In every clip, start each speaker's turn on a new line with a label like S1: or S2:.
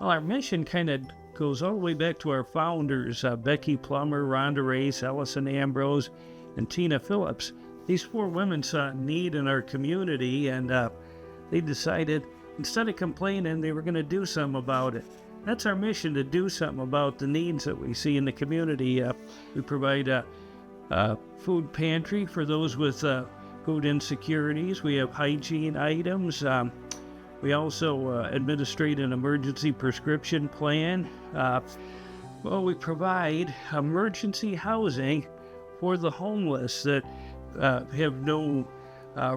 S1: Well, our mission kind of goes all the way back to our founders, Becky Plummer, Rhonda Race, Ellison Ambrose, and Tina Phillips. These four women saw a need in our community, and they decided, instead of complaining, they were going to do something about it. That's our mission, to do something about the needs that we see in the community. We provide a food pantry for those with food insecurities. We have hygiene items. We also administrate an emergency prescription plan. We provide emergency housing for the homeless that have no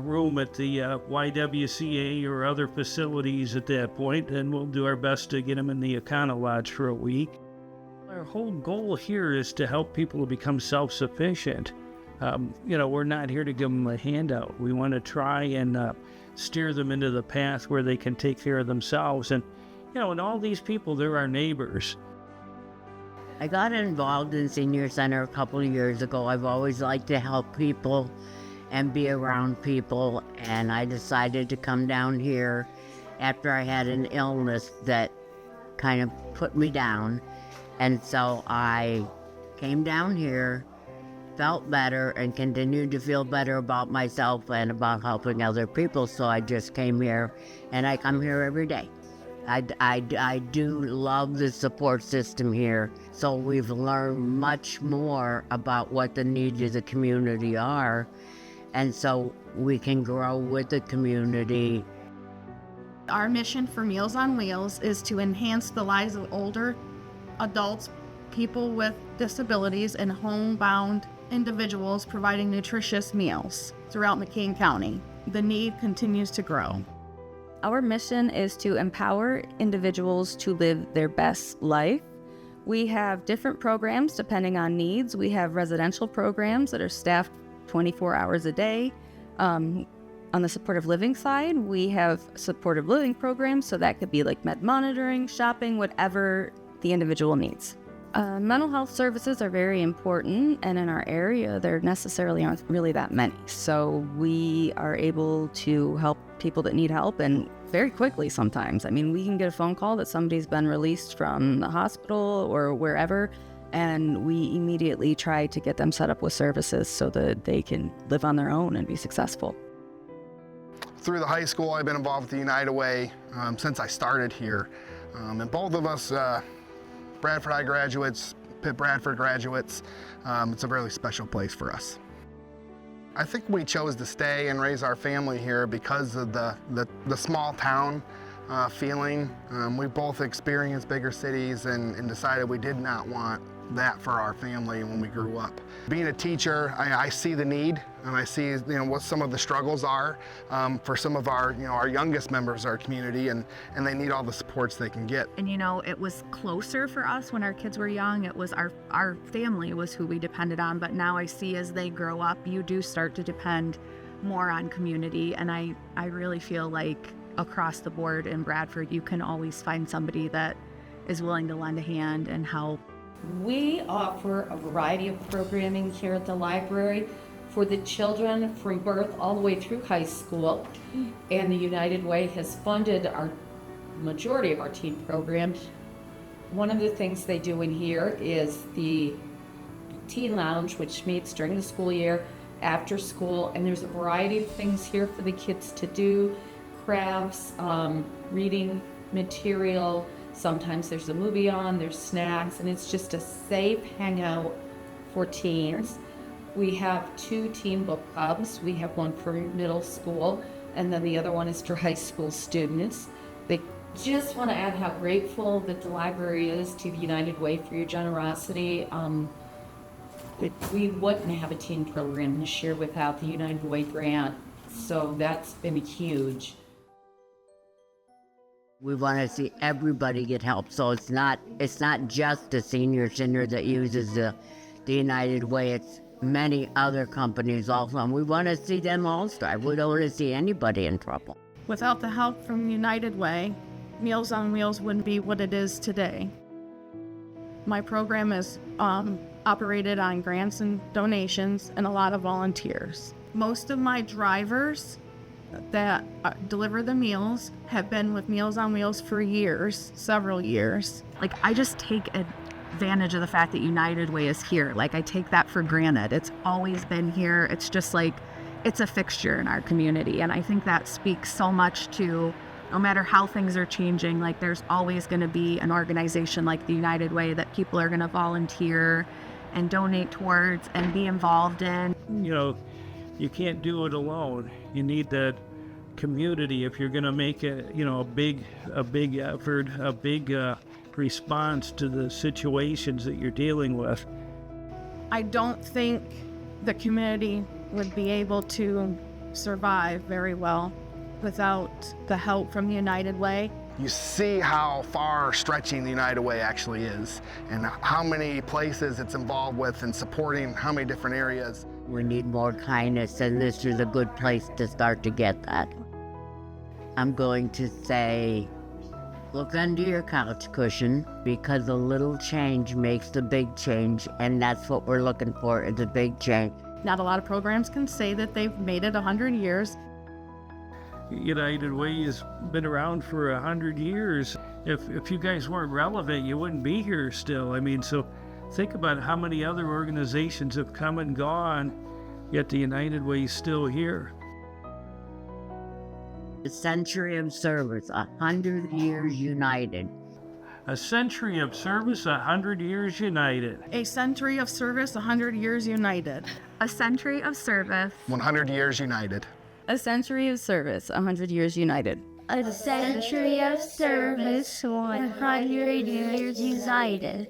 S1: room at the YWCA or other facilities at that point, and we'll do our best to get them in the Econo Lodge for a week. Our whole goal here is to help people to become self-sufficient. We're not here to give them a handout. We want to try and steer them into the path where they can take care of themselves. And, and all these people, they're our neighbors.
S2: I got involved in Senior Center a couple of years ago. I've always liked to help people and be around people, and I decided to come down here after I had an illness that kind of put me down. And so I came down here, felt better, and continued to feel better about myself and about helping other people. So I just came here, and I come here every day. I do love the support system here. So we've learned much more about what the needs of the community are. And so we can grow with the community.
S3: Our mission for Meals on Wheels is to enhance the lives of older adults, people with disabilities, and homebound individuals, providing nutritious meals throughout McCain County. The need continues to grow.
S4: Our mission is to empower individuals to live their best life. We have different programs depending on needs. We have residential programs that are staffed 24 hours a day. On the supportive living side, we have supportive living programs, so that could be like med monitoring, shopping, whatever the individual needs. Mental health services are very important, and in our area, there necessarily aren't really that many. So we are able to help people that need help, and very quickly sometimes. I mean, we can get a phone call that somebody's been released from the hospital or wherever, and we immediately try to get them set up with services so that they can live on their own and be successful.
S5: Through the high school, I've been involved with the United Way since I started here. And both of us, Bradford High graduates, Pitt Bradford graduates, it's a really special place for us. I think we chose to stay and raise our family here because of the small town feeling. We both experienced bigger cities and decided we did not want that for our family when we grew up. Being a teacher, I see the need, and I see what some of the struggles are for some of our our youngest members of our community, and they need all the supports they can get.
S6: And it was closer for us when our kids were young. It was our family was who we depended on, but now I see as they grow up, you do start to depend more on community, and I really feel like across the board in Bradford, you can always find somebody that is willing to lend a hand and help.
S7: We offer a variety of programming here at the library for the children from birth all the way through high school, and the United Way has funded our majority of our teen programs. One of the things they do in here is the Teen Lounge, which meets during the school year, after school, and there's a variety of things here for the kids to do, crafts, reading material. Sometimes there's a movie on, there's snacks, and it's just a safe hangout for teens. We have 2 teen book clubs. We have one for middle school, and then the other one is for high school students. They just want to add how grateful that the library is to the United Way for your generosity. We wouldn't have a teen program this year without the United Way grant, so that's been huge.
S2: We want to see everybody get help, so it's not just the senior center that uses the United Way. It's many other companies also, and we want to see them all strive. We don't want to see anybody in trouble.
S3: Without the help from United Way, Meals on Wheels wouldn't be what it is today. My program is operated on grants and donations and a lot of volunteers. Most of my drivers that deliver the meals have been with Meals on Wheels for years, several years.
S6: Like, I just take advantage of the fact that United Way is here. Like, I take that for granted. It's always been here. It's just like, it's a fixture in our community. And I think that speaks so much to, no matter how things are changing, like, there's always going to be an organization like the United Way that people are going to volunteer and donate towards and be involved in.
S1: You know, you can't do it alone. You need that community if you're going to make a big effort, a big response to the situations that you're dealing with.
S3: I don't think the community would be able to survive very well without the help from the United Way.
S5: You see how far stretching the United Way actually is and how many places it's involved with and supporting how many different areas.
S2: We need more kindness, and this is a good place to start to get that. I'm going to say, look under your couch cushion, because a little change makes a big change, and that's what we're looking for, is a big change.
S3: Not a lot of programs can say that they've made it 100 years.
S1: United Way has been around for 100 years. If you guys weren't relevant, you wouldn't be here still. I mean, so think about how many other organizations have come and gone, yet the United Way is still here.
S2: A century of service, 100 years united.
S1: A century of service, 100 years united.
S3: A century of service, 100 years united.
S6: A century of service.
S5: 100 years united.
S4: A century of service, 100 years united.
S8: A century of service, 100 years united.